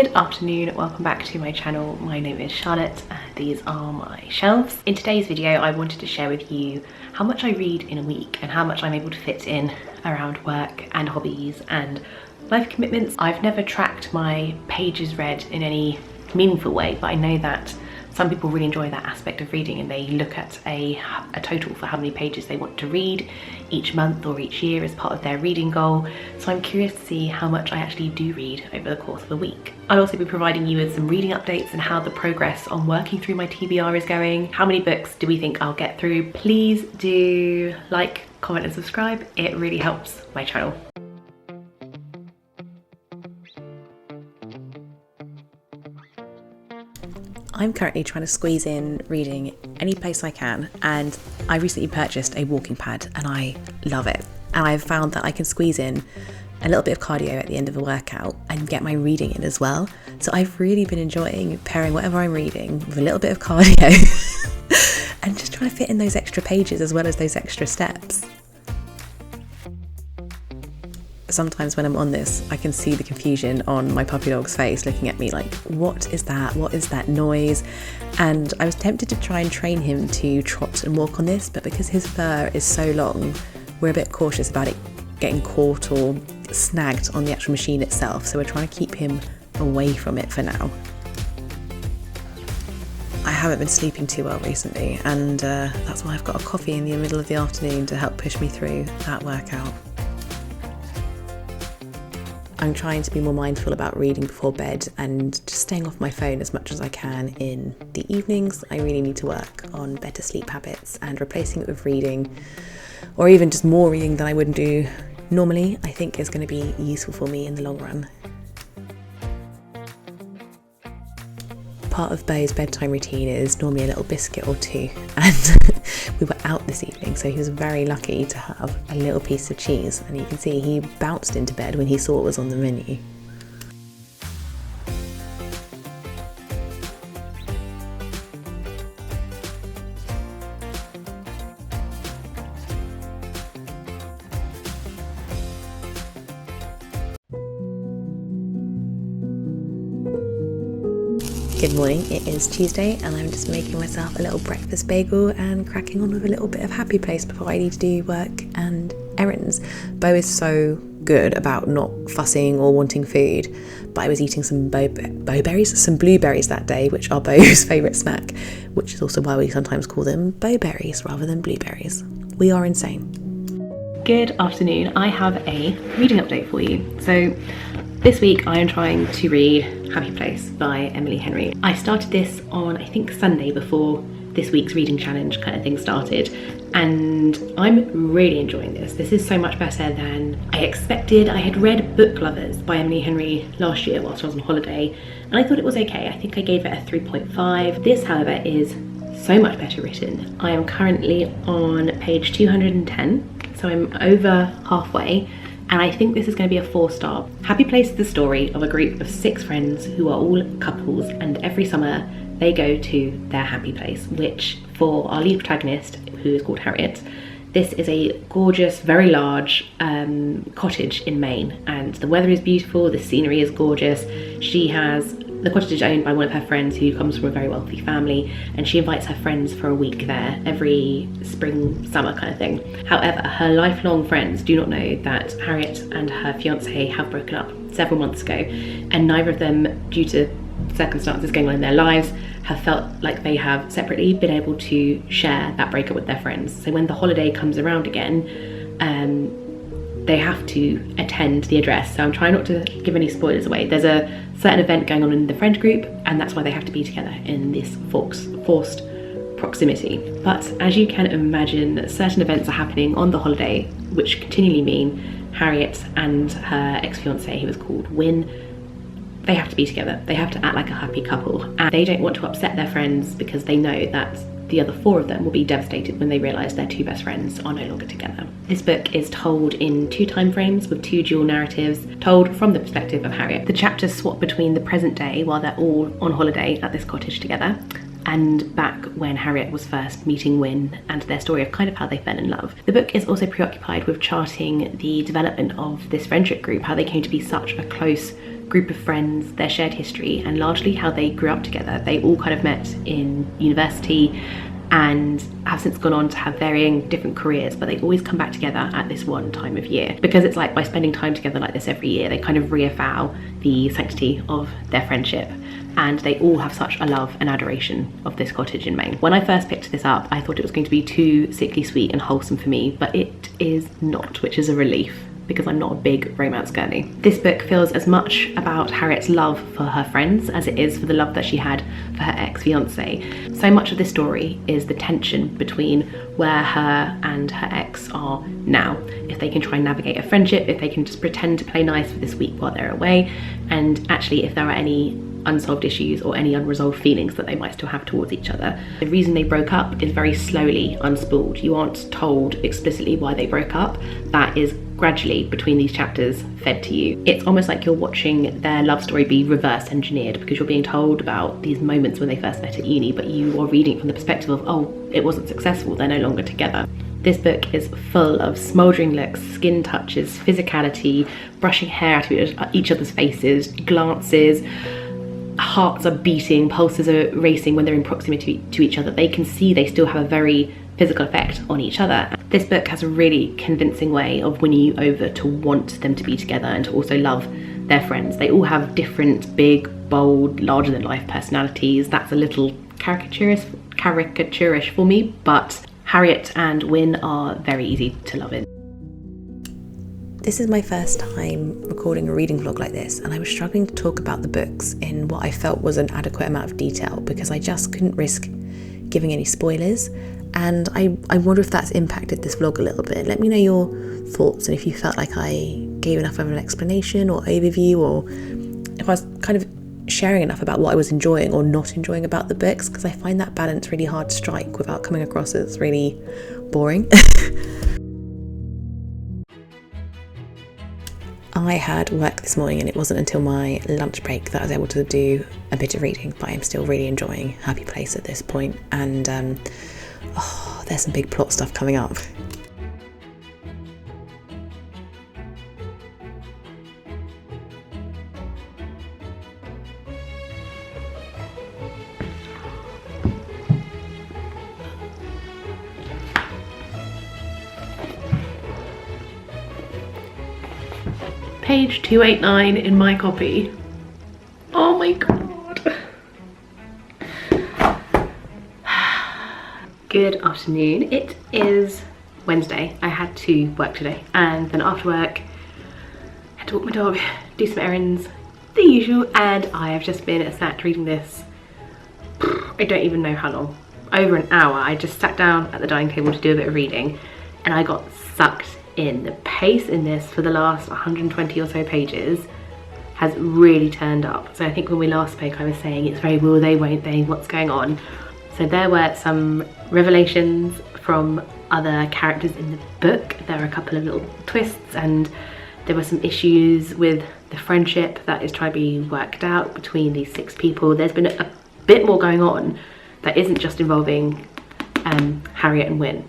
Good afternoon, welcome back to my channel. My name is Charlotte and these are my shelves. In today's video I wanted to share with you how much I read in a week and how much I'm able to fit in around work and hobbies and life commitments. I've never tracked my pages read in any meaningful way, but I know that some people really enjoy that aspect of reading and they look at a total for how many pages they want to read each month or each year as part of their reading goal. So I'm curious to see how much I actually do read over the course of a week. I'll also be providing you with some reading updates and how the progress on working through my TBR is going. How many books do we think I'll get through? Please do like, comment and subscribe. It really helps my channel. I'm currently trying to squeeze in reading any place I can, and I recently purchased a walking pad and I love it. And I've found that I can squeeze in a little bit of cardio at the end of a workout and get my reading in as well. So I've really been enjoying pairing whatever I'm reading with a little bit of cardio and just trying to fit in those extra pages as well as those extra steps. Sometimes when I'm on this, I can see the confusion on my puppy dog's face looking at me like, what is that? What is that noise? And I was tempted to try and train him to trot and walk on this, but because his fur is so long, we're a bit cautious about it getting caught or snagged on the actual machine itself. So we're trying to keep him away from it for now. I haven't been sleeping too well recently, and that's why I've got a coffee in the middle of the afternoon to help push me through that workout. I'm trying to be more mindful about reading before bed and just staying off my phone as much as I can in the evenings. I really need to work on better sleep habits, and replacing it with reading, or even just more reading than I would do normally, I think is going to be useful for me in the long run. Part of Bo's bedtime routine is normally a little biscuit or two, and we were out this evening, so he was very lucky to have a little piece of cheese, and you can see he bounced into bed when he saw what was on the menu. Good morning, it is Tuesday and I'm just making myself a little breakfast bagel and cracking on with a little bit of happy place before I need to do work and errands. Bo is so good about not fussing or wanting food, but I was eating some some blueberries that day, which are Bo's favourite snack, which is also why we sometimes call them Bo-berries rather than blueberries. We are insane. Good afternoon, I have a reading update for you. So this week I am trying to read Happy Place by Emily Henry. I started this on, I think, Sunday before this week's reading challenge kind of thing started, and I'm really enjoying this. This is so much better than I expected. I had read Book Lovers by Emily Henry last year whilst I was on holiday, and I thought it was okay. I think I gave it a 3.5. This, however, is so much better written. I am currently on page 210, so I'm over halfway. And I think this is going to be a 4-star. Happy Place is the story of a group of 6 friends who are all couples, and every summer they go to their happy place, which for our lead protagonist, who is called Harriet, this is a gorgeous, very large cottage in Maine, and the weather is beautiful, the scenery is gorgeous. The cottage is owned by one of her friends who comes from a very wealthy family, and she invites her friends for a week there every spring, summer kind of thing. However, her lifelong friends do not know that Harriet and her fiancé have broken up several months ago, and neither of them, due to circumstances going on in their lives, have felt like they have separately been able to share that breakup with their friends. So when the holiday comes around again, they have to attend the address. So I'm trying not to give any spoilers away. There's a certain event going on in the friend group, and that's why they have to be together in this forced proximity. But as you can imagine, certain events are happening on the holiday which continually mean Harriet and her ex-fiancé, who is called Win, they have to be together. They have to act like a happy couple, and they don't want to upset their friends because they know that the other 4 of them will be devastated when they realise their 2 best friends are no longer together. This book is told in 2 time frames with 2 dual narratives, told from the perspective of Harriet. The chapters swap between the present day while they're all on holiday at this cottage together, and back when Harriet was first meeting Win, and their story of kind of how they fell in love. The book is also preoccupied with charting the development of this friendship group, how they came to be such a close group of friends, their shared history, and largely how they grew up together. They all kind of met in university and have since gone on to have varying different careers, but they always come back together at this one time of year, because it's like by spending time together like this every year, they kind of reavow the sanctity of their friendship, and they all have such a love and adoration of this cottage in Maine. When I first picked this up, I thought it was going to be too sickly sweet and wholesome for me, but it is not, which is a relief, because I'm not a big romance girly. This book feels as much about Harriet's love for her friends as it is for the love that she had for her ex-fiance. So much of this story is the tension between where her and her ex are now. If they can try and navigate a friendship, if they can just pretend to play nice for this week while they're away, and actually if there are any unsolved issues or any unresolved feelings that they might still have towards each other. The reason they broke up is very slowly unspooled. You aren't told explicitly why they broke up. That is gradually, between these chapters, fed to you. It's almost like you're watching their love story be reverse engineered, because you're being told about these moments when they first met at uni, but you are reading from the perspective of, oh, it wasn't successful, they're no longer together. This book is full of smouldering looks, skin touches, physicality, brushing hair out of each other's faces, glances. Hearts are beating, pulses are racing when they're in proximity to each other. They can see they still have a very physical effect on each other. This book has a really convincing way of winning you over to want them to be together and to also love their friends. They all have different, big, bold, larger than life personalities. That's a little caricaturish for me, but Harriet and Wyn are very easy to love in. This is my first time recording a reading vlog like this, and I was struggling to talk about the books in what I felt was an adequate amount of detail, because I just couldn't risk giving any spoilers, and I wonder if that's impacted this vlog a little bit. Let me know your thoughts, and if you felt like I gave enough of an explanation or overview, or if I was kind of sharing enough about what I was enjoying or not enjoying about the books, because I find that balance really hard to strike without coming across as really boring. I had work this morning, and it wasn't until my lunch break that I was able to do a bit of reading, but I'm still really enjoying Happy Place at this point, and there's some big plot stuff coming up. Page 289 in my copy. Oh my god. Good afternoon. It is Wednesday. I had to work today, and then after work I had to walk my dog, do some errands, the usual, and I have just been sat reading this. I don't even know how long. Over an hour. I just sat down at the dining table to do a bit of reading, and I got sucked in. The pace in this for the last 120 or so pages has really turned up. So I think when we last spoke I was saying it's very will they, won't they, what's going on. So there were some revelations from other characters in the book. There are a couple of little twists, and there were some issues with the friendship that is trying to be worked out between these 6 people. There's been a bit more going on that isn't just involving Harriet and Wyn,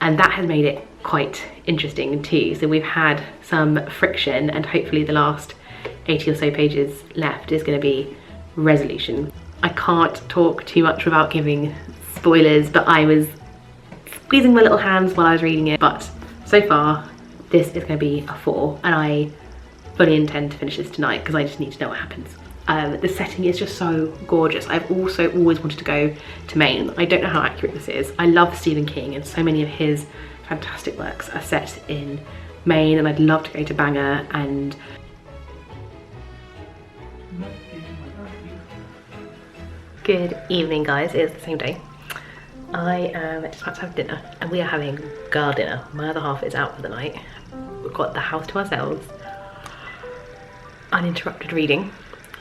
and that has made it quite interesting too. So we've had some friction, and hopefully the last 80 or so pages left is going to be resolution. I can't talk too much without giving spoilers, but I was squeezing my little hands while I was reading it. But so far this is going to be a 4, and I fully intend to finish this tonight because I just need to know what happens. The setting is just so gorgeous. I've also always wanted to go to Maine. I don't know how accurate this is. I love Stephen King, and so many of his fantastic works are set in Maine, and I'd love to go to Bangor. And good evening guys, it's the same day. I am just about to have dinner, and we are having girl dinner. My other half is out for the night. We've got the house to ourselves, uninterrupted reading.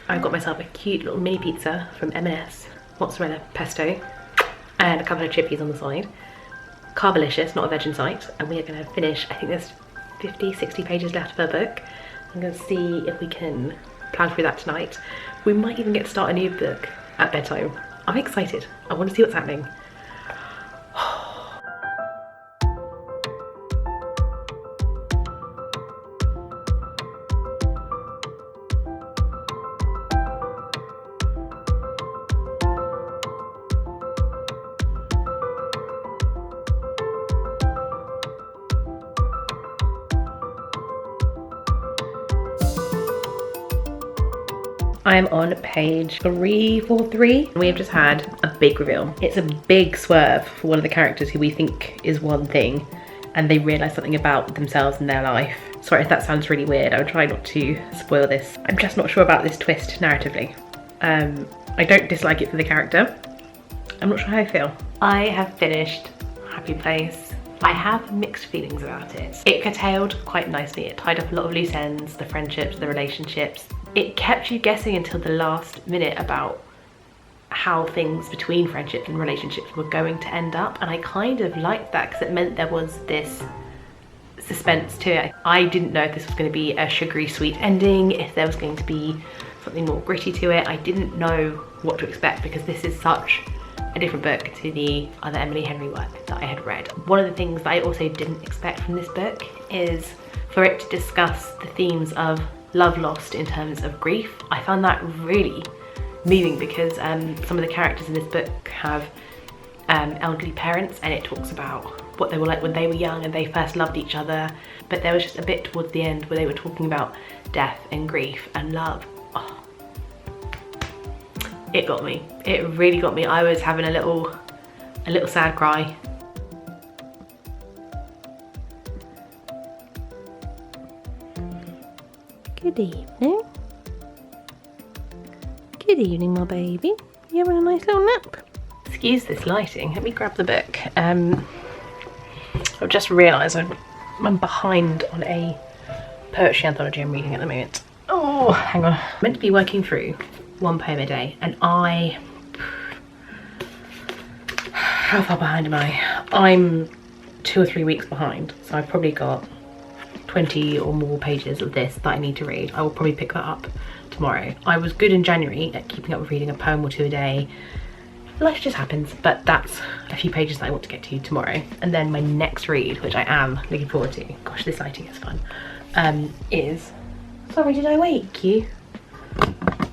I got myself a cute little mini pizza from M&S, mozzarella pesto, and a couple of chippies on the side. Carbolicious, not a veg in sight, and we are going to finish, I think there's 50-60 pages left of her book. I'm going to see if we can plan through that tonight. We might even get to start a new book at bedtime. I'm excited. I want to see what's happening. I'm on page 343. We have just had a big reveal. It's a big swerve for one of the characters who we think is one thing, and they realise something about themselves and their life. Sorry if that sounds really weird, I would try not to spoil this. I'm just not sure about this twist narratively. I don't dislike it for the character. I'm not sure how I feel. I have finished Happy Place. I have mixed feelings about it. It curtailed quite nicely. It tied up a lot of loose ends, the friendships, the relationships. It kept you guessing until the last minute about how things between friendships and relationships were going to end up, and I kind of liked that because it meant there was this suspense to it. I didn't know if this was going to be a sugary sweet ending, if there was going to be something more gritty to it. I didn't know what to expect because this is such a different book to the other Emily Henry work that I had read. One of the things that I also didn't expect from this book is for it to discuss the themes of love lost in terms of grief. I found that really moving because some of the characters in this book have elderly parents, and it talks about what they were like when they were young and they first loved each other. But there was just a bit towards the end where they were talking about death and grief and love. Oh, it got me. It really got me. I was having a little sad cry. Good evening. Good evening, my baby. You having a nice little nap? Excuse this lighting. Let me grab the book. I've just realised I'm behind on a poetry anthology I'm reading at the moment. Oh, hang on. I'm meant to be working through one poem a day, and how far behind am I? I'm 2 or 3 weeks behind, so I've probably got 20 or more pages of this that I need to read. I will probably pick that up tomorrow. I was good in January at keeping up with reading a poem or two a day. Life just happens, but that's a few pages that I want to get to tomorrow. And then my next read, which I am looking forward to, gosh, this lighting is fun, is, sorry, did I wake you?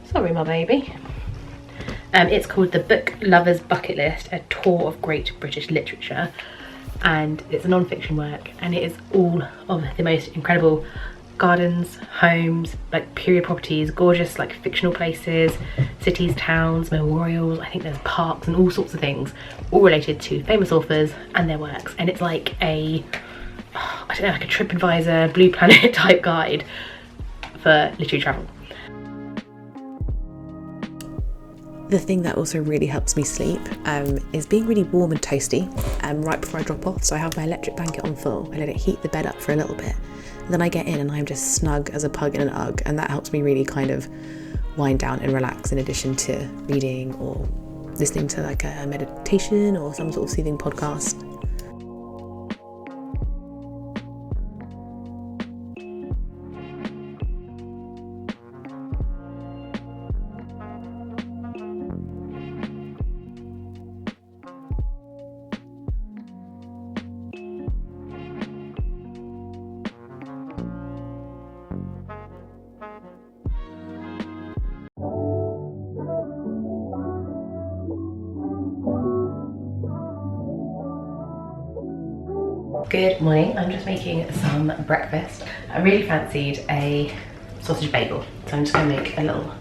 Sorry, my baby. It's called The Book Lover's Bucket List, a tour of great British literature. And it's a non-fiction work, and it is all of the most incredible gardens, homes, like period properties, gorgeous like fictional places, cities, towns, memorials. I think there's parks and all sorts of things, all related to famous authors and their works. And it's like a, I don't know, like a TripAdvisor, Blue Planet type guide for literary travel. The thing that also really helps me sleep is being really warm and toasty right before I drop off. So I have my electric blanket on full, I let it heat the bed up for a little bit, and then I get in and I'm just snug as a pug in an Ugg, and that helps me really kind of wind down and relax, in addition to reading or listening to like a meditation or some sort of soothing podcast. Good morning, I'm just making some breakfast. I really fancied a sausage bagel, so I'm just going to make a little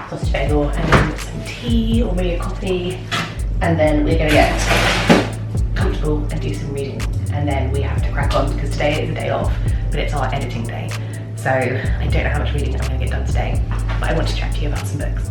sausage bagel and then some tea or maybe a coffee, and then we're going to get comfortable and do some reading, and then we have to crack on because today is a day off, but it's our editing day, so I don't know how much reading I'm going to get done today, but I want to chat to you about some books.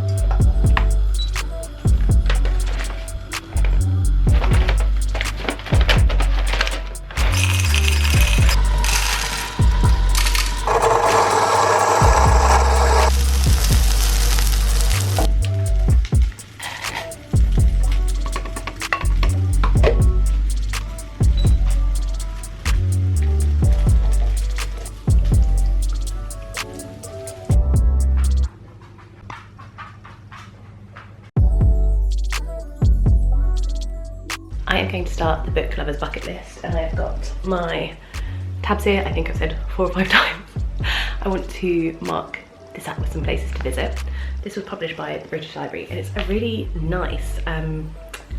I am going to start the Book Lover's Bucket List, and I've got my tabs here. I think I've said 4 or 5 times. I want to mark this up with some places to visit. This was published by the British Library, and it's a really nice kind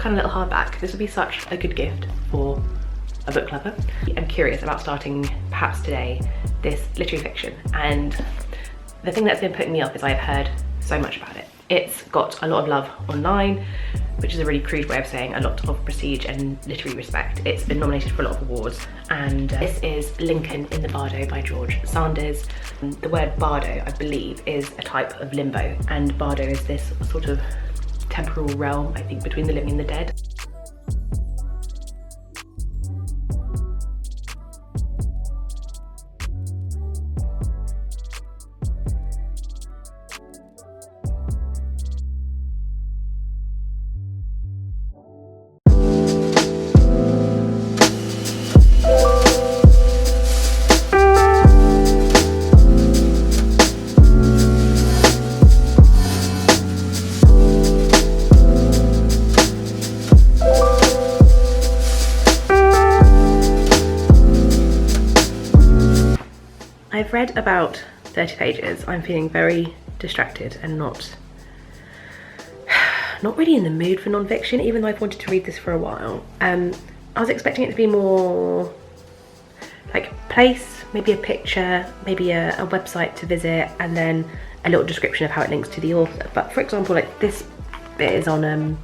of little hardback. This would be such a good gift for a book lover. I'm curious about starting, perhaps today, this literary fiction, and the thing that's been putting me off is I've heard so much about it. It's got a lot of love online, which is a really crude way of saying a lot of prestige and literary respect. It's been nominated for a lot of awards, and this is Lincoln in the Bardo by George Sanders. The word bardo, I believe, is a type of limbo, and bardo is this sort of temporal realm, I think, between the living and the dead. I've read about 30 pages. I'm feeling very distracted and not really in the mood for non-fiction, even though I've wanted to read this for a while. I was expecting it to be more like place, maybe a picture, maybe a website to visit, and then a little description of how it links to the author. But for example, like this bit is on,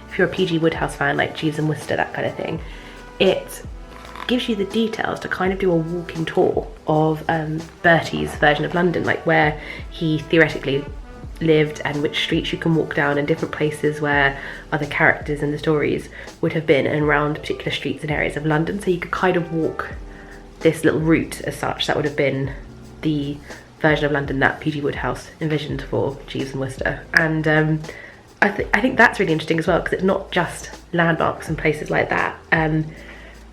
if you're a P.G. Wodehouse fan, like Jeeves and Wooster, that kind of thing, it gives you the details to kind of do a walking tour of Bertie's version of London, like where he theoretically lived and which streets you can walk down and different places where other characters in the stories would have been, and around particular streets and areas of London. So you could kind of walk this little route as such. That would have been the version of London that P.G. Wodehouse envisioned for Jeeves and Wooster. And I think that's really interesting as well, because it's not just landmarks and places like that.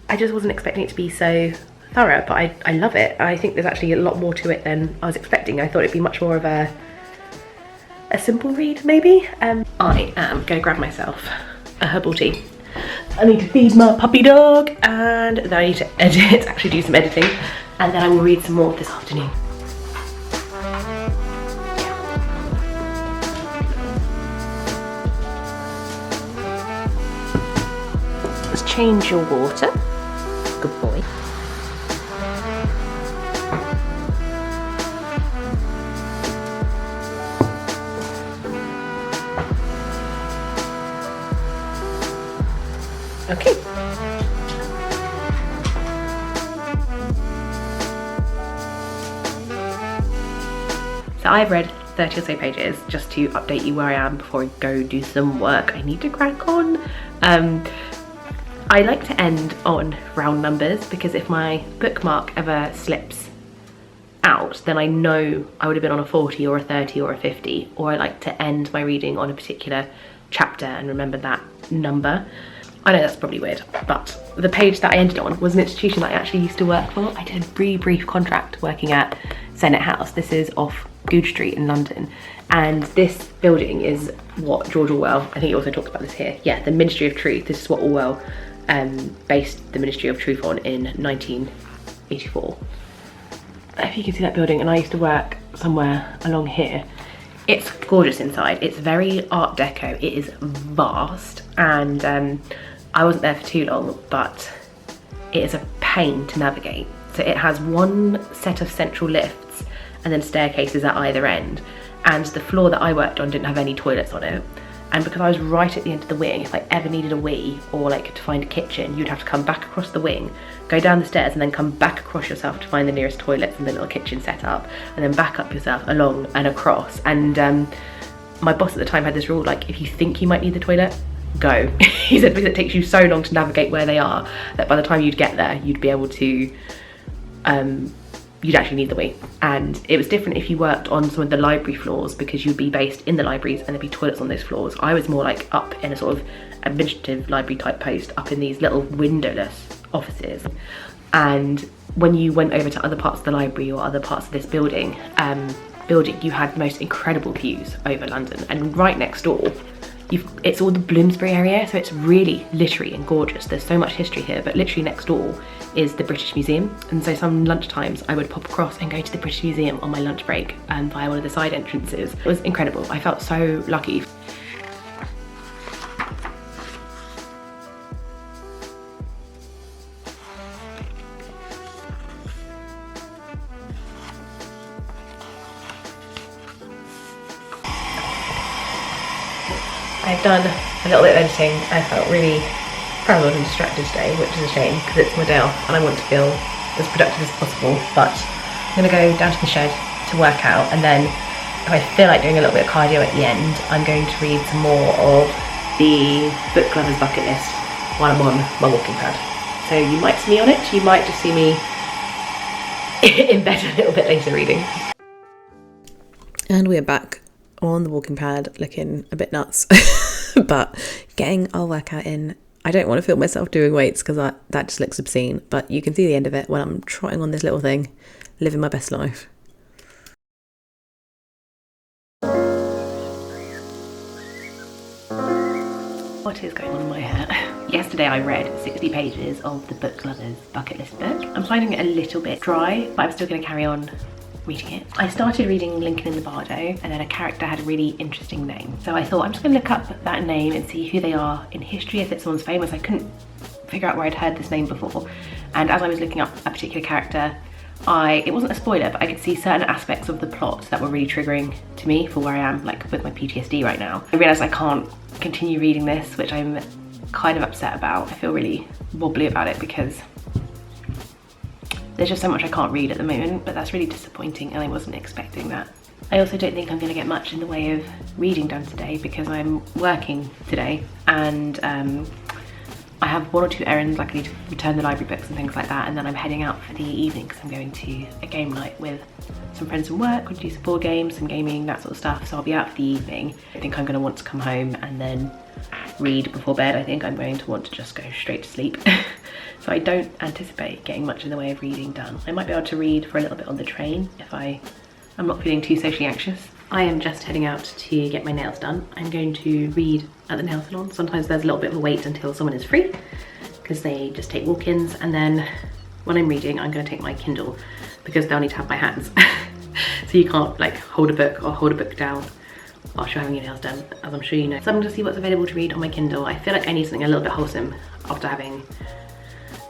I just wasn't expecting it to be so thorough, but I love it. I think there's actually a lot more to it than I was expecting. I thought it'd be much more of a simple read, maybe. I am going to grab myself a herbal tea. I need to feed my puppy dog, and then I need to edit, actually do some editing, and then I will read some more this afternoon. Let's change your water. Good boy. Okay. So I've read 30 or so pages just to update you where I am before I go do some work I need to crack on. I like to end on round numbers, because if my bookmark ever slips out, then I know I would have been on a 40 or a 30 or a 50, or I like to end my reading on a particular chapter and remember that number. I know that's probably weird, but the page that I ended on was an institution that I actually used to work for. I did a really brief contract working at Senate House. This is off Goodge Street in London, and this building is what George Orwell, I think he also talks about this here, yeah, the Ministry of Truth. This is what Orwell based the Ministry of Truth on in 1984. If you can see that building, and I used to work somewhere along here. It's gorgeous inside. It's very Art Deco. It is vast, and I wasn't there for too long, but it is a pain to navigate. So it has one set of central lifts and then staircases at either end, and the floor that I worked on didn't have any toilets on it. And because I was right at the end of the wing, if I ever needed a wee or like to find a kitchen, you'd have to come back across the wing, go down the stairs, and then come back across yourself to find the nearest toilets and the little kitchen set up, and then back up yourself along and across. And my boss at the time had this rule, like, if you think you might need the toilet, go. He said, because it takes you so long to navigate where they are, that by the time you'd get there, you'd be able to, you'd actually need the wee. And it was different if you worked on some of the library floors, because you'd be based in the libraries and there'd be toilets on those floors. I was more like up in a sort of administrative library type post, up in these little windowless offices. And when you went over to other parts of the library or other parts of this building, you had the most incredible views over London. And right next door, it's all the Bloomsbury area, so it's really literary and gorgeous. There's so much history here, but literally next door is the British Museum. And so some lunchtimes I would pop across and go to the British Museum on my lunch break via one of the side entrances. It was incredible. I felt so lucky. I've done a little bit of editing. I felt really frazzled and distracted today, which is a shame because it's my day off and I want to feel as productive as possible. But I'm going to go down to the shed to work out, and then if I feel like doing a little bit of cardio at the end, I'm going to read some more of the book lovers bucket list while I'm on my walking pad. So you might see me on it, you might just see me in bed a little bit later reading. And we're back on the walking pad looking a bit nuts, but getting our workout in. I don't want to film myself doing weights because that just looks obscene, but you can see the end of it when I'm trotting on this little thing, living my best life. What is going on in my hair? Yesterday I read 60 pages of the book lovers bucket list book. I'm finding it a little bit dry, but I'm still going to carry on reading it. I started reading Lincoln in the Bardo, and then a character had a really interesting name. So I thought I'm just going to look up that name and see who they are in history, if it's someone's famous. I couldn't figure out where I'd heard this name before. And as I was looking up a particular character, it wasn't a spoiler, but I could see certain aspects of the plot that were really triggering to me for where I am, like with my PTSD right now. I realised I can't continue reading this, which I'm kind of upset about. I feel really wobbly about it because there's just so much I can't read at the moment, but that's really disappointing and I wasn't expecting that. I also don't think I'm going to get much in the way of reading done today because I'm working today, and I have one or two errands, like I need to return the library books and things like that, and then I'm heading out for the evening because I'm going to a game night with some friends from work. We'll do some board games, some gaming, that sort of stuff, so I'll be out for the evening. I think I'm going to want to come home and then read before bed. I think I'm going to want to just go straight to sleep. So I don't anticipate getting much in the way of reading done. I might be able to read for a little bit on the train if I'm not feeling too socially anxious. I am just heading out to get my nails done. I'm going to read at the nail salon. Sometimes there's a little bit of a wait until someone is free because they just take walk-ins, and then when I'm reading I'm going to take my Kindle because they'll need to have my hands. So you can't like hold a book or hold a book down whilst you're having your nails done, as I'm sure you know. So I'm going to see what's available to read on my Kindle. I feel like I need something a little bit wholesome after having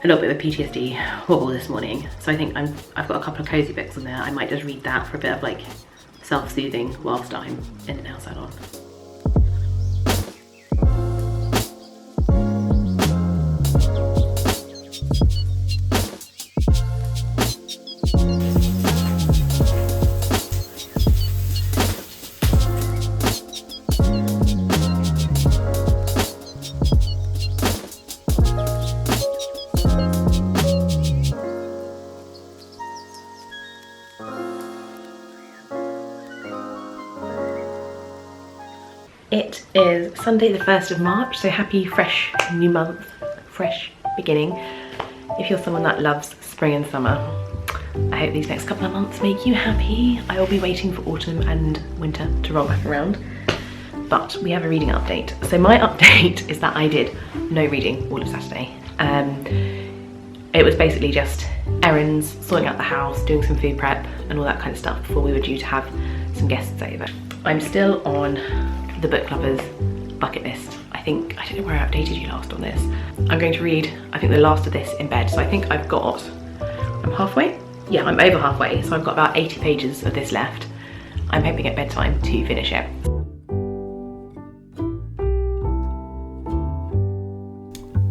a little bit of a PTSD wobble this morning. So I think I've got a couple of cozy books on there. I might just read that for a bit of like self-soothing whilst I'm in the nail salon. It is Sunday the 1st of March, so happy fresh new month, fresh beginning. If you're someone that loves spring and summer, I hope these next couple of months make you happy. I will be waiting for autumn and winter to roll back around, but we have a reading update. So my update is that I did no reading all of Saturday. It was basically just errands, sorting out the house, doing some food prep and all that kind of stuff before we were due to have some guests over. I'm still on the book lovers bucket list. I don't know where I updated you last on this. I'm going to read, I think, the last of this in bed. So I think I'm halfway? Yeah, I'm over halfway. So I've got about 80 pages of this left. I'm hoping at bedtime to finish it.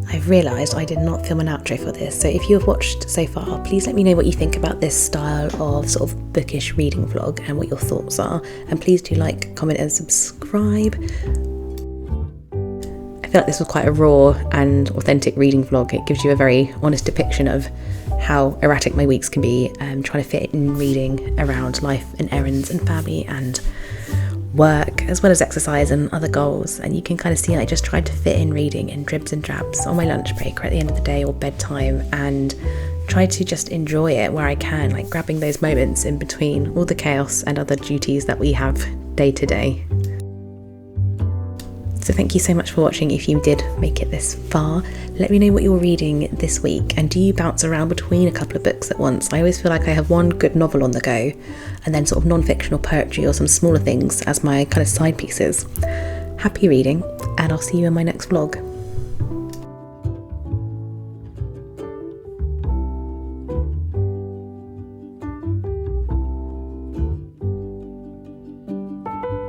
I've realised I did not film an outro for this, so if you have watched so far, please let me know what you think about this style of sort of bookish reading vlog and what your thoughts are, and please do like, comment and subscribe. I feel like this was quite a raw and authentic reading vlog. It gives you a very honest depiction of how erratic my weeks can be, trying to fit in reading around life and errands and family and work, as well as exercise and other goals. And you can kind of see I just tried to fit in reading in dribs and drabs on my lunch break or at the end of the day or bedtime, and try to just enjoy it where I can, like grabbing those moments in between all the chaos and other duties that we have day to day. So thank you so much for watching. If you did make it this far, let me know what you're reading this week, and do you bounce around between a couple of books at once? I always feel like I have one good novel on the go and then sort of non-fictional poetry or some smaller things as my kind of side pieces. Happy reading, and I'll see you in my next vlog.